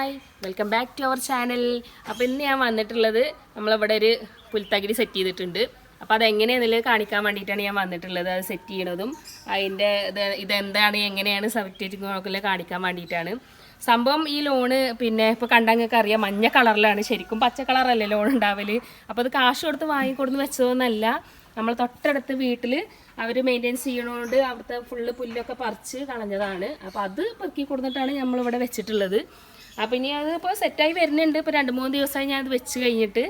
Hi welcome back to our channel. അപ്പോൾ ഇന്ന് ഞാൻ വന്നിട്ടുള്ളത് നമ്മളിവിടെ ഒരു പുൽത്തകിരി സെറ്റ് ചെയ്തിട്ടുണ്ട്. അപ്പോൾ അതെങ്ങനെയാണെന്നുള്ളത് കാണിക്കാൻ വേണ്ടിയിട്ടാണ് ഞാൻ വന്നിട്ടുള്ളത്. അത് സെറ്റ് ചെയ്യണതും അതിൻ്റെ ഇതെന്താണ് എങ്ങനെയാണ് സെറ്റ് കാണിക്കാൻ വേണ്ടിയിട്ടാണ്. സംഭവം ഈ ലോണ് പിന്നെ ഇപ്പോൾ കണ്ടാൽ നിങ്ങൾക്ക് അറിയാം മഞ്ഞ കളറിലാണ്, ശരിക്കും പച്ച കളറല്ലേ ലോൺ ഉണ്ടാവൽ. അപ്പോൾ അത് കാശ് കൊടുത്ത് വാങ്ങിക്കൊടുന്ന് വെച്ചതൊന്നല്ല, നമ്മൾ തൊട്ടടുത്ത് വീട്ടിൽ അവർ മെയിൻറ്റെയിൻസ് ചെയ്യണോണ്ട് അവിടുത്തെ ഫുള്ള് പുല്ലൊക്കെ പറിച്ച് കളഞ്ഞതാണ്. അപ്പോൾ അത് പെറുക്കി കൊടുത്തിട്ടാണ് നമ്മളിവിടെ വെച്ചിട്ടുള്ളത്. അപ്പോൾ ഇനി അത് ഇപ്പോൾ സെറ്റായി വരുന്നുണ്ട്. ഇപ്പോൾ 2-3 ദിവസമായി ഞാൻ അത് വെച്ച് കഴിഞ്ഞിട്ട്.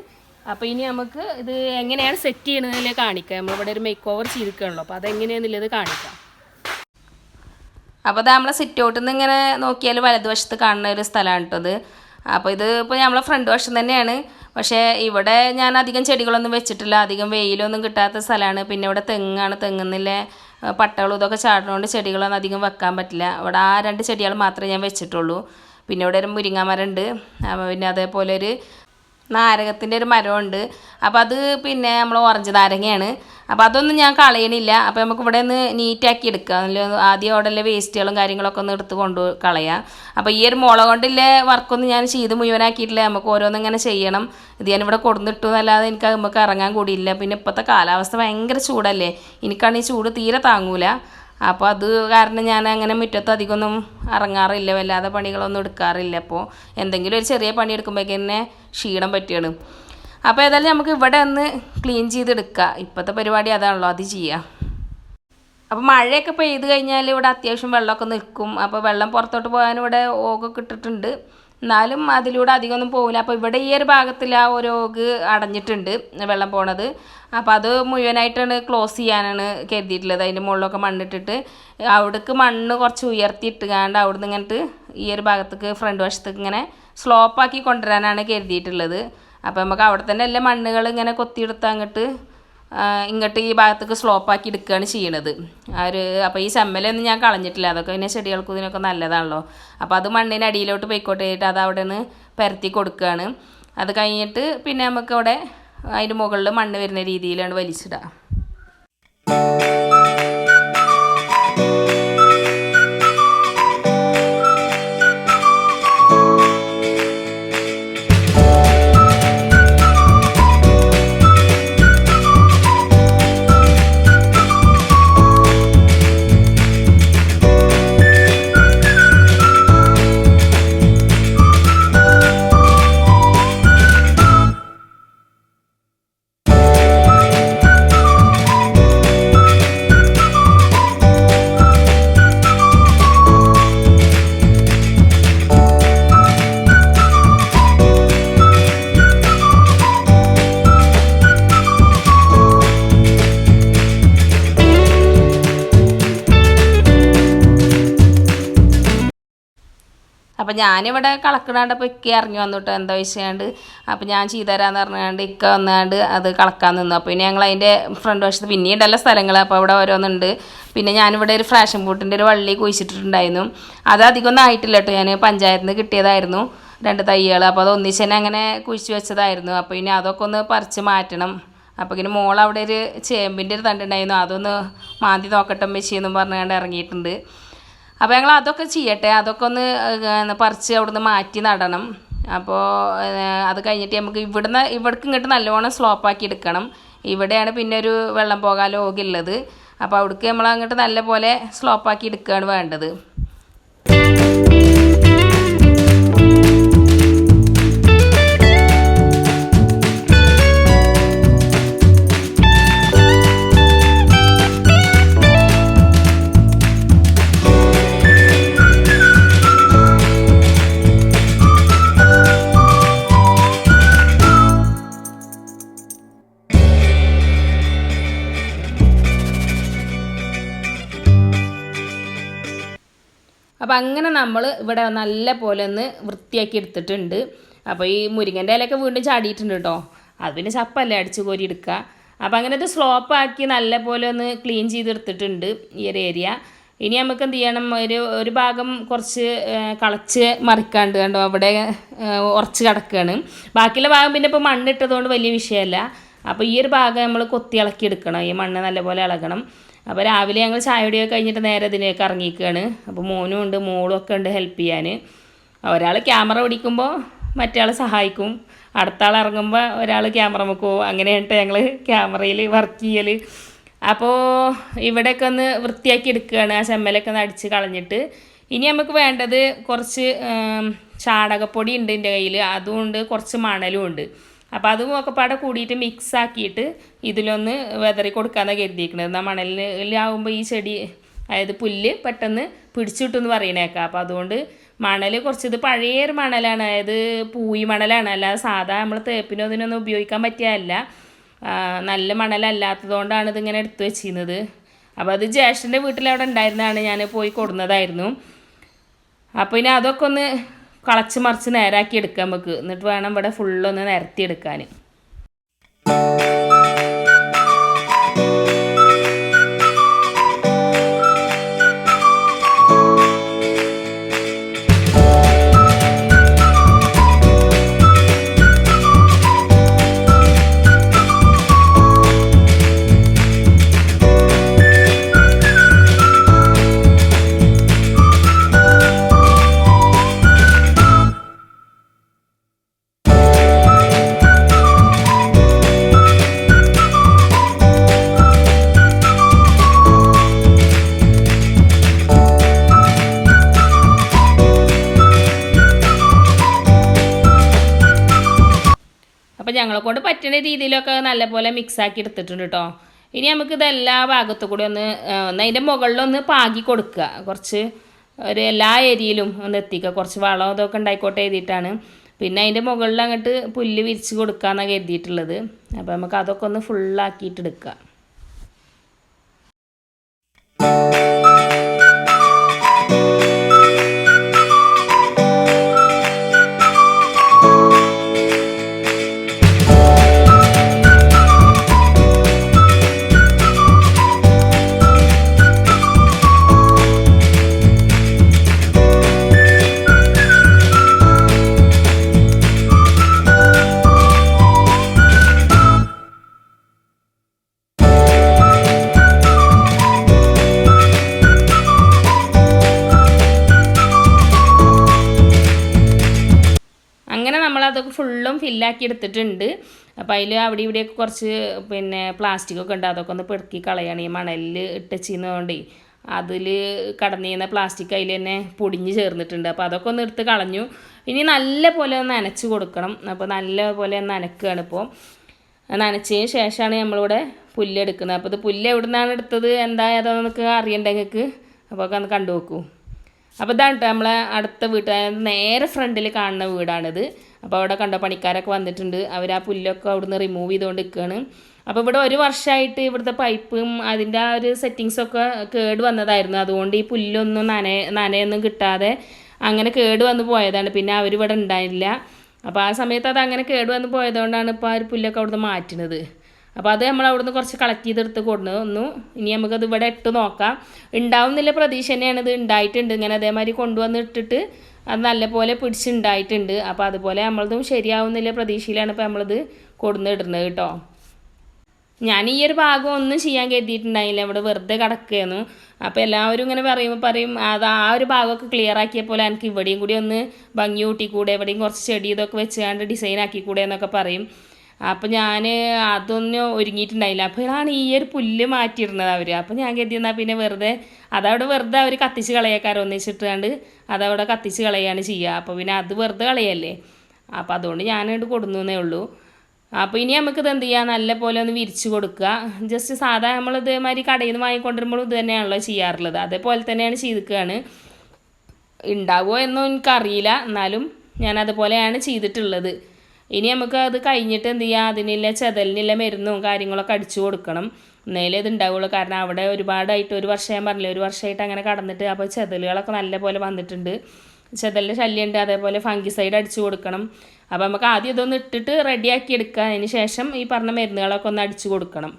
അപ്പോൾ ഇനി നമുക്ക് ഇത് എങ്ങനെയാണ് സെറ്റ് ചെയ്യണമെന്നല്ലേ കാണിക്കാം. നമ്മളിവിടെ ഒരു മേക്ക് ഓവർ ചെയ്തിരിക്കുകയാണല്ലോ, അപ്പോൾ അതെങ്ങനെയാണെന്നുള്ളത് കാണിക്കാം. അപ്പോൾ അത് നമ്മളെ സിറ്റ് ഔട്ടിൽ നിന്ന് ഇങ്ങനെ നോക്കിയാൽ വലതുവശത്ത് കാണുന്ന ഒരു സ്ഥലമാണ് കേട്ടത്. അപ്പോൾ ഇത് ഇപ്പോൾ നമ്മളെ ഫ്രണ്ട് വശം തന്നെയാണ്. പക്ഷേ ഇവിടെ ഞാൻ അധികം ചെടികളൊന്നും വെച്ചിട്ടില്ല, അധികം വെയിലൊന്നും കിട്ടാത്ത സ്ഥലമാണ്. പിന്നെ ഇവിടെ തെങ്ങാണ്, തെങ്ങുന്നില്ലേ പട്ടകളും ഇതൊക്കെ ചാടുന്നതുകൊണ്ട് ചെടികളൊന്നും അധികം വെക്കാൻ പറ്റില്ല. ഇവിടെ ആ 2 ചെടികൾ മാത്രമേ ഞാൻ വെച്ചിട്ടുള്ളൂ. പിന്നെ ഇവിടെ ഒരു മുരിങ്ങ മരം ഉണ്ട്, പിന്നെ അതേപോലെ ഒരു നാരകത്തിൻ്റെ ഒരു മരമുണ്ട്. അപ്പോൾ അത് പിന്നെ നമ്മൾ ഓറഞ്ച് നാരങ്ങയാണ്. അപ്പോൾ അതൊന്നും ഞാൻ കളയണില്ല. അപ്പോൾ നമുക്ക് ഇവിടെ ഒന്ന് നീറ്റാക്കി എടുക്കാം. ആദ്യം അവിടെ വേസ്റ്റുകളും കാര്യങ്ങളൊക്കെ ഒന്ന് എടുത്ത് കളയാം. അപ്പോൾ ഈ ഒരു മുള കൊണ്ടില്ലേ വർക്കൊന്നും ഞാൻ ചെയ്ത് മുഴുവനാക്കിയിട്ടില്ല. നമുക്ക് ഓരോന്നും ഇങ്ങനെ ചെയ്യണം. ഇത് ഞാനിവിടെ കൊടുന്നിട്ടു എന്നല്ലാതെ എനിക്ക് നമുക്ക് ഇറങ്ങാൻ കൂടിയില്ല. പിന്നെ ഇപ്പോഴത്തെ കാലാവസ്ഥ ഭയങ്കര ചൂടല്ലേ, എനിക്കാണെങ്കിൽ ചൂട് തീരെ താങ്ങൂല. അപ്പോൾ അത് കാരണം ഞാൻ അങ്ങനെ മുറ്റത്ത് അധികമൊന്നും ഇറങ്ങാറില്ല, വല്ലാതെ പണികളൊന്നും എടുക്കാറില്ല. അപ്പോൾ എന്തെങ്കിലും ഒരു ചെറിയ പണി എടുക്കുമ്പോഴേക്കന്നെ ക്ഷീണം പറ്റുകയാണ്. അപ്പോൾ ഏതായാലും നമുക്ക് ഇവിടെ ഒന്ന് ക്ലീൻ ചെയ്തെടുക്കുക. ഇപ്പോഴത്തെ പരിപാടി അതാണല്ലോ, അത് ചെയ്യുക. അപ്പോൾ മഴയൊക്കെ പെയ്ത് കഴിഞ്ഞാൽ ഇവിടെ അത്യാവശ്യം വെള്ളമൊക്കെ നിൽക്കും. അപ്പോൾ വെള്ളം പുറത്തോട്ട് പോകാൻ ഇവിടെ ഓഗൊക്കെ ഇട്ടിട്ടുണ്ട്, എന്നാലും അതിലൂടെ അധികമൊന്നും പോകില്ല. അപ്പോൾ ഇവിടെ ഈ ഒരു ഭാഗത്തിൽ ആ ഒരു ഓഗ് അടഞ്ഞിട്ടുണ്ട് വെള്ളം പോണത്. അപ്പോൾ അത് മുഴുവനായിട്ടാണ് ക്ലോസ് ചെയ്യാനാണ് കരുതിയിട്ടുള്ളത്. അതിൻ്റെ മുകളിലൊക്കെ മണ്ണിട്ടിട്ട് അവിടേക്ക് മണ്ണ് കുറച്ച് ഉയർത്തിയിട്ടുകാണ്ട് അവിടുന്ന് ഇങ്ങോട്ട് ഈ ഒരു ഭാഗത്തേക്ക് ഫ്രണ്ട് വശത്തേക്ക് ഇങ്ങനെ സ്ലോപ്പാക്കി കൊണ്ടുവരാനാണ് കരുതിയിട്ടുള്ളത്. അപ്പോൾ നമുക്ക് അവിടെ തന്നെ എല്ലാ മണ്ണുകൾ ഇങ്ങനെ കൊത്തിയെടുത്ത് ഇങ്ങോട്ട് ഈ ഭാഗത്തേക്ക് സ്ലോപ്പാക്കി എടുക്കുകയാണ് ചെയ്യണത്. അപ്പോൾ ഈ ചമ്മലൊന്നും ഞാൻ കളഞ്ഞിട്ടില്ല, അതൊക്കെ പിന്നെ ചെടികൾക്കും ഇതിനൊക്കെ നല്ലതാണല്ലോ. അപ്പോൾ അത് മണ്ണിന് അടിയിലോട്ട് പോയിക്കോട്ടെ ആയിട്ട് അത് അവിടെ നിന്ന് പരത്തി കൊടുക്കുകയാണ്. അത് കഴിഞ്ഞിട്ട് പിന്നെ നമുക്ക് അവിടെ അതിൻ്റെ മുകളിൽ മണ്ണ് വരുന്ന രീതിയിലാണ് വലിച്ചിടുക. അപ്പോൾ ഞാനിവിടെ കളക്കണാണ്ടപ്പോൾ ഇക്ക ഇറങ്ങി വന്നിട്ട് എന്താ വിഷയമുണ്ട്. അപ്പോൾ ഞാൻ ചെയ്തുതരാമെന്ന് പറഞ്ഞുകൊണ്ട് ഇക്ക വന്നാണ്ട് അത് കളക്കാൻ നിന്നു. അപ്പോൾ ഇനി ഞങ്ങൾ അതിൻ്റെ ഫ്രണ്ട് വശത്ത് പിന്നെയും ഉണ്ടല്ലോ സ്ഥലങ്ങൾ, അപ്പോൾ അവിടെ ഓരോന്നുണ്ട്. പിന്നെ ഞാനിവിടെ ഒരു ഫ്രാഷൻ ബൂട്ടിൻ്റെ ഒരു വള്ളി കുഴിച്ചിട്ടുണ്ടായിരുന്നു. അത് അധികമൊന്നും ആയിട്ടില്ല കേട്ടോ, ഞാൻ പഞ്ചായത്തിൽ നിന്ന് കിട്ടിയതായിരുന്നു 2 തൈകൾ. അപ്പോൾ അത് ഒന്നിച്ച് തന്നെ അങ്ങനെ കുഴിച്ച് വെച്ചതായിരുന്നു. അപ്പോൾ ഇനി അതൊക്കെ ഒന്ന് പറിച്ച് മാറ്റണം. അപ്പോൾ ഇങ്ങനെ അവിടെ ഒരു ചേമ്പിൻ്റെ ഒരു തണ്ടുണ്ടായിരുന്നു, അതൊന്ന് മാന്തി നോക്കട്ടെ മെച്ചിയെന്നും പറഞ്ഞുകൊണ്ട് ഇറങ്ങിയിട്ടുണ്ട്. അപ്പോൾ ഞങ്ങൾ അതൊക്കെ ചെയ്യട്ടെ, അതൊക്കെ ഒന്ന് പറിച്ച് അവിടുന്ന് മാറ്റി നടണം. അപ്പോൾ അത് കഴിഞ്ഞിട്ട് നമുക്ക് ഇവിടേക്ക് ഇങ്ങോട്ട് നല്ലോണം സ്ലോപ്പാക്കി എടുക്കണം. ഇവിടെയാണ് പിന്നെ ഒരു വെള്ളം പോകാൻ ലോഗുള്ളത്. അപ്പോൾ അവിടേക്ക് നമ്മൾ അങ്ങോട്ട് നല്ല പോലെ സ്ലോപ്പാക്കി എടുക്കുകയാണ് വേണ്ടത്. അപ്പോൾ അങ്ങനെ നമ്മൾ ഇവിടെ നല്ല പോലെ ഒന്ന് വൃത്തിയാക്കി എടുത്തിട്ടുണ്ട്. അപ്പോൾ ഈ മുരിങ്ങൻ്റെ ഇലയൊക്കെ വീണ്ടും ചാടിയിട്ടുണ്ട് കേട്ടോ, അത് പിന്നെ ചപ്പല്ലേ അടിച്ച് കോരി എടുക്കുക. അപ്പോൾ അങ്ങനെ ഇത് സ്ലോപ്പാക്കി നല്ല പോലെ ഒന്ന് ക്ലീൻ ചെയ്തെടുത്തിട്ടുണ്ട് ഈ ഒരു ഏരിയ. ഇനി നമുക്ക് എന്ത് ചെയ്യണം, ഒരു ഭാഗം കുറച്ച് കളച്ച് മറിക്കാണ്ട് കണ്ടോ, അവിടെ ഉറച്ച് കിടക്കുകയാണ്. ബാക്കിയുള്ള ഭാഗം പിന്നെ ഇപ്പോൾ മണ്ണിട്ടതുകൊണ്ട് വലിയ വിഷയമല്ല. അപ്പോൾ ഈ ഒരു ഭാഗം നമ്മൾ കൊത്തി ഇളക്കി എടുക്കണം, ഈ മണ്ണ് നല്ലപോലെ ഇളകണം. അപ്പോൾ രാവിലെ ഞങ്ങൾ ചായ കുടിയൊക്കെ കഴിഞ്ഞിട്ട് നേരെ ഇതിലേക്ക് ഇറങ്ങിയിരിക്കുകയാണ്. അപ്പോൾ മോനും ഉണ്ട്, മോളും ഒക്കെ ഉണ്ട് ഹെൽപ്പ് ചെയ്യാൻ. ഒരാൾ ക്യാമറ പിടിക്കുമ്പോൾ മറ്റേ ആൾ സഹായിക്കും, അടുത്ത ആൾ ഇറങ്ങുമ്പോൾ ഒരാൾ ക്യാമറ വെക്കുമോ, അങ്ങനെയായിട്ട് ഞങ്ങൾ ക്യാമറയിൽ വർക്ക് ചെയ്യൽ. അപ്പോൾ ഇവിടെയൊക്കെ ഒന്ന് വൃത്തിയാക്കി എടുക്കുകയാണ്, ആ ചെമ്മലൊക്കെ ഒന്ന് അടിച്ച് കളഞ്ഞിട്ട്. ഇനി നമുക്ക് വേണ്ടത് കുറച്ച് ചാണകപ്പൊടി ഉണ്ട് എൻ്റെ കയ്യിൽ, അതുകൊണ്ട് കുറച്ച് മണലും ഉണ്ട്. അപ്പോൾ അതും ഒക്കെ പാടെ കൂടിയിട്ട് മിക്സ് ആക്കിയിട്ട് ഇതിലൊന്ന് വെതറി കൊടുക്കാമെന്നാണ് കരുതിയിരിക്കുന്നത്. എന്നാൽ മണലിലാവുമ്പോൾ ഈ ചെടി, അതായത് പുല്ല് പെട്ടെന്ന് പിടിച്ചു കിട്ടുമെന്ന് പറയണേക്കാം. അപ്പോൾ അതുകൊണ്ട് മണൽ കുറച്ച്, ഇത് പഴയൊരു മണലാണ്, അതായത് പൂയി മണലാണ്, അല്ലാതെ സാധാ നമ്മൾ തേപ്പിനോ ഇതിനൊന്നും ഉപയോഗിക്കാൻ പറ്റിയതല്ല. നല്ല മണലല്ലാത്തതുകൊണ്ടാണ് ഇതിങ്ങനെ എടുത്തു വെച്ചിരുന്നത്. അപ്പോൾ അത് ജ്യേഷ്ഠൻ്റെ വീട്ടിലവിടെ ഉണ്ടായിരുന്നതാണ്, ഞാൻ പോയി കൊടുന്നതായിരുന്നു. അപ്പോൾ ഇനി അതൊക്കെ ഒന്ന് കളച്ച് മറിച്ച് നേരാക്കി എടുക്കാം നമുക്ക്, എന്നിട്ട് വേണം ഇവിടെ ഫുള്ളൊന്ന് നിരത്തിയെടുക്കാൻ. അപ്പോൾ ഞങ്ങളെ കൊണ്ട് പറ്റുന്ന രീതിയിലൊക്കെ നല്ലപോലെ മിക്സാക്കി എടുത്തിട്ടുണ്ട് കേട്ടോ. ഇനി നമുക്ക് ഇതെല്ലാ ഭാഗത്തു കൂടി ഒന്ന് അതിൻ്റെ മുകളിലൊന്ന് പാകി കൊടുക്കുക, കുറച്ച് ഒരു എല്ലാ ഏരിയയിലും ഒന്ന് എത്തിക്കുക, കുറച്ച് വളം ഇതൊക്കെ ഉണ്ടായിക്കോട്ടെ എഴുതിയിട്ടാണ്. പിന്നെ അതിൻ്റെ മുകളിൽ അങ്ങോട്ട് പുല്ല് വിരിച്ച് കൊടുക്കാമെന്നാണ് കരുതിയിട്ടുള്ളത്. അപ്പോൾ നമുക്ക് അതൊക്കെ ഒന്ന് ഫുള്ളാക്കിയിട്ട് എടുക്കുക. അങ്ങനെ നമ്മളതൊക്കെ ഫുള്ളും ഫില്ലാക്കി എടുത്തിട്ടുണ്ട്. അപ്പോൾ അതിൽ അവിടെ ഇവിടെയൊക്കെ കുറച്ച് പ്ലാസ്റ്റിക്കൊക്കെ ഉണ്ട്, അതൊക്കെ ഒന്ന് പെറുക്കി കളയാണ്. ഈ മണലിൽ ഇട്ടുവെച്ചിരുന്നതുകൊണ്ടേ അതിൽ കടന്നിരുന്ന പ്ലാസ്റ്റിക് അതിൽ തന്നെ പൊടിഞ്ഞ് ചേർന്നിട്ടുണ്ട്. അപ്പോൾ അതൊക്കെ ഒന്ന് എടുത്ത് കളഞ്ഞു. ഇനി നല്ല പോലെ ഒന്ന് നനച്ച് കൊടുക്കണം. അപ്പോൾ നല്ല പോലെ ഒന്ന് നനക്കുകയാണ്. ഇപ്പോൾ നനച്ചതിന് ശേഷമാണ് നമ്മളിവിടെ പുല്ലെടുക്കുന്നത്. അപ്പോൾ ഇത് പുല്ല് എവിടെ നിന്നാണ് എടുത്തത്, എന്താ ഏതാണെന്നൊക്കെ അറിയണ്ടേ നിങ്ങൾക്ക്, അപ്പോൾ ഒക്കെ ഒന്ന് കണ്ടു നോക്കൂ. അപ്പോൾ ഇതാണ് കേട്ടോ നമ്മളെ അടുത്ത വീട്ട്, നേരെ ഫ്രണ്ടിൽ കാണുന്ന വീടാണിത്. അപ്പോൾ അവിടെ കണ്ടോ പണിക്കാരൊക്കെ വന്നിട്ടുണ്ട്, അവർ ആ പുല്ലൊക്കെ അവിടുന്ന് റിമൂവ് ചെയ്തുകൊണ്ട് നിൽക്കുകയാണ്. അപ്പോൾ ഇവിടെ ഒരു വർഷമായിട്ട് ഇവിടുത്തെ പൈപ്പും അതിൻ്റെ ആ ഒരു സെറ്റിങ്സൊക്കെ കേട് വന്നതായിരുന്നു. അതുകൊണ്ട് ഈ പുല്ലൊന്നും നനയൊന്നും കിട്ടാതെ അങ്ങനെ കേട് വന്ന് പോയതാണ്. പിന്നെ അവരിവിടെ ഉണ്ടായില്ല. അപ്പോൾ ആ സമയത്ത് അത് അങ്ങനെ കേട് വന്ന് പോയതുകൊണ്ടാണ് ഇപ്പോൾ ആ ഒരു പുല്ലൊക്കെ അവിടുന്ന് മാറ്റുന്നത്. അപ്പോൾ അത് നമ്മൾ അവിടുന്ന് കുറച്ച് കളക്ട് ചെയ്തെടുത്ത് കൊണ്ടുവന്നു. ഇനി നമുക്കത് ഇവിടെ ഇട്ട് നോക്കാം. ഉണ്ടാവുന്നില്ല പ്രതീക്ഷ തന്നെയാണ്, ഇത് ഉണ്ടായിട്ടുണ്ട്. ഇങ്ങനെ അതേമാതിരി കൊണ്ടുവന്ന് ഇട്ടിട്ട് അത് നല്ലപോലെ പിടിച്ചുണ്ടായിട്ടുണ്ട്. അപ്പോൾ അതുപോലെ നമ്മളതും ശരിയാവുന്നില്ല പ്രതീക്ഷയിലാണ് ഇപ്പോൾ നമ്മളിത് കൊടുന്നിടുന്നത് കേട്ടോ. ഞാൻ ഈ ഒരു ഭാഗം ഒന്നും ചെയ്യാൻ കരുതിയിട്ടുണ്ടായില്ല, ഇവിടെ വെറുതെ കിടക്കുകയായിരുന്നു. അപ്പോൾ എല്ലാവരും ഇങ്ങനെ പറയും അത് ആ ഒരു ഭാഗമൊക്കെ ക്ലിയർ ആക്കിയ പോലെ എനിക്ക് ഇവിടെയും കൂടി ഒന്ന് ഭംഗി കൂട്ടിക്കൂടെ, എവിടെയും കുറച്ച് ചെടി ഇതൊക്കെ വെച്ചുകൊണ്ട് ഡിസൈൻ ആക്കിക്കൂടെ എന്നൊക്കെ പറയും. അപ്പോൾ ഞാൻ അതൊന്നും ഒരുങ്ങിയിട്ടുണ്ടായില്ല. അപ്പോഴാണ് ഈ ഒരു പുല്ല് മാറ്റിയിടുന്നത് അവർ. അപ്പോൾ ഞാൻ കരുതിയെന്നാൽ പിന്നെ വെറുതെ അതവിടെ വെറുതെ അവർ കത്തിച്ച് കളയേക്കാരോ ഒന്നിച്ചിട്ടാണ്ട് അതവിടെ കത്തിച്ച് കളയാണ് ചെയ്യുക. അപ്പോൾ പിന്നെ അത് വെറുതെ കളയല്ലേ, അപ്പോൾ അതുകൊണ്ട് ഞാനിട്ട് കൊടുന്നേ ഉള്ളൂ. അപ്പോൾ ഇനി നമുക്കിത് എന്ത് ചെയ്യുക, നല്ല പോലെ ഒന്ന് വിരിച്ച് കൊടുക്കുക. ജസ്റ്റ് സാധാ നമ്മൾ ഇതേമാതിരി കടയിൽ നിന്ന് വാങ്ങിക്കൊണ്ടിരുമ്പോഴും ഇത് തന്നെയാണല്ലോ ചെയ്യാറുള്ളത്, അതേപോലെ തന്നെയാണ് ചെയ്തിരിക്കുകയാണ്. ഉണ്ടാവുമോ എന്നും എനിക്കറിയില്ല, എന്നാലും ഞാൻ അതുപോലെയാണ് ചെയ്തിട്ടുള്ളത്. ഇനി നമുക്ക് അത് കഴിഞ്ഞിട്ട് എന്ത് ചെയ്യുക, അതിനുള്ള ചെതലിനുള്ള മരുന്നും കാര്യങ്ങളൊക്കെ അടിച്ചു കൊടുക്കണം, എന്നാലേ ഇത് ഉണ്ടാവുള്ളൂ. കാരണം അവിടെ ഒരുപാടായിട്ട്, ഒരു വർഷം ഞാൻ പറഞ്ഞില്ലേ, ഒരു വർഷമായിട്ട് അങ്ങനെ കടന്നിട്ട് അപ്പോൾ ചെതലുകളൊക്കെ നല്ല പോലെ വന്നിട്ടുണ്ട്, ചെതലിൻ്റെ ശല്യമുണ്ട്. അതേപോലെ ഫംഗിസൈഡ് അടിച്ചു കൊടുക്കണം. അപ്പോൾ നമുക്ക് ആദ്യം ഇതൊന്ന് ഇട്ടിട്ട് റെഡിയാക്കി എടുക്കുക. അതിന് ശേഷം ഈ പറഞ്ഞ മരുന്നുകളൊക്കെ ഒന്ന് അടിച്ചു കൊടുക്കണം.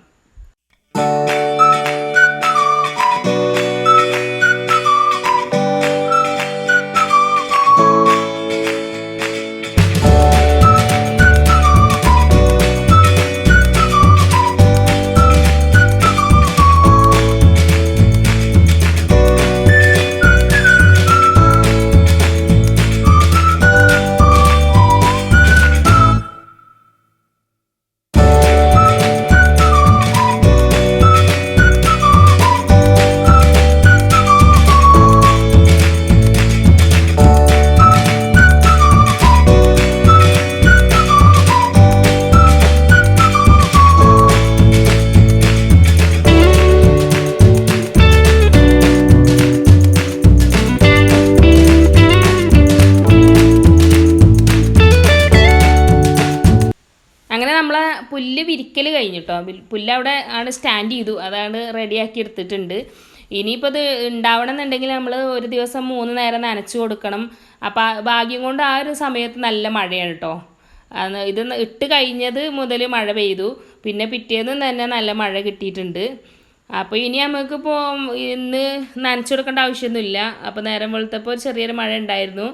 പുല്ല് വിരിക്കൽ കഴിഞ്ഞിട്ടോ, പുല്ല് അവിടെ ആണ് സ്റ്റാൻഡ് ചെയ്തു, അതാണ് റെഡിയാക്കി എടുത്തിട്ടുണ്ട്. ഇനിയിപ്പോൾ ഇത് ഉണ്ടാവണം എന്നുണ്ടെങ്കിൽ നമ്മൾ ഒരു ദിവസം 3 നേരം നനച്ചു കൊടുക്കണം. അപ്പോൾ ഭാഗ്യം കൊണ്ട് ആ ഒരു സമയത്ത് നല്ല മഴയാണ് കേട്ടോ. ഇത് ഇട്ട് കഴിഞ്ഞത് മുതൽ മഴ പെയ്തു, പിന്നെ പിറ്റേന്ന് തന്നെ നല്ല മഴ കിട്ടിയിട്ടുണ്ട്. അപ്പോൾ ഇനി നമുക്കിപ്പോൾ ഇന്ന് നനച്ചു കൊടുക്കേണ്ട ആവശ്യമൊന്നുമില്ല. അപ്പോൾ നേരം വെളുത്തപ്പോൾ ഒരു ചെറിയൊരു മഴ ഉണ്ടായിരുന്നു.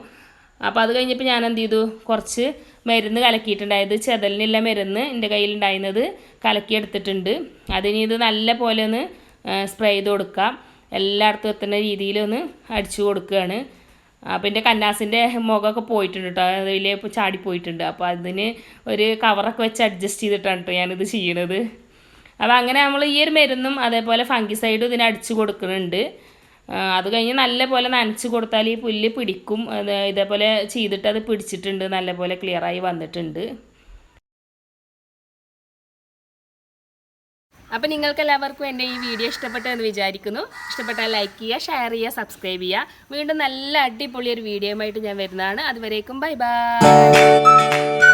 അപ്പോൾ അത് കഴിഞ്ഞപ്പോൾ ഞാൻ എന്ത് ചെയ്തു, കുറച്ച് മരുന്ന് കലക്കിയിട്ടുണ്ടായത്, ചെതലിനുള്ള മരുന്ന് എൻ്റെ കയ്യിലുണ്ടായിരുന്നത് കലക്കിയെടുത്തിട്ടുണ്ട്. അതിന് ഇത് നല്ല പോലെ ഒന്ന് സ്പ്രേ ചെയ്ത് കൊടുക്കാം, എല്ലായിടത്തും എത്തുന്ന രീതിയിലൊന്ന് അടിച്ചു കൊടുക്കുകയാണ്. അപ്പോൾ എൻ്റെ കന്നാസിൻ്റെ മുഖമൊക്കെ പോയിട്ടുണ്ട് കേട്ടോ, അതിൽ ചാടിപ്പോയിട്ടുണ്ട്. അപ്പോൾ അതിന് ഒരു കവറൊക്കെ വെച്ച് അഡ്ജസ്റ്റ് ചെയ്തിട്ടാണ് കേട്ടോ ഞാനിത് ചെയ്യണത്. അപ്പോൾ അങ്ങനെ നമ്മൾ ഈ ഒരു മരുന്നും അതേപോലെ ഫംഗിസൈഡും ഇതിന് അടിച്ചു കൊടുക്കുന്നുണ്ട്. അത് കഴിഞ്ഞ് നല്ല പോലെ നനച്ച് കൊടുത്താൽ ഈ പുല്ല് പിടിക്കും. ഇതേപോലെ ചെയ്തിട്ട് അത് പിടിച്ചിട്ടുണ്ട്, നല്ല പോലെ ക്ലിയറായി വന്നിട്ടുണ്ട്. അപ്പോൾ നിങ്ങൾക്ക് എല്ലാവർക്കും എൻ്റെ ഈ വീഡിയോ ഇഷ്ടപ്പെട്ടു എന്ന് വിചാരിക്കുന്നു. ഇഷ്ടപ്പെട്ടാൽ ലൈക്ക് ചെയ്യുക, ഷെയർ ചെയ്യുക, സബ്സ്ക്രൈബ് ചെയ്യുക. വീണ്ടും നല്ല അടിപൊളി ഒരു വീഡിയോയുമായിട്ട് ഞാൻ വരുന്നതാണ്. അതുവരേക്കും ബൈ ബൈ.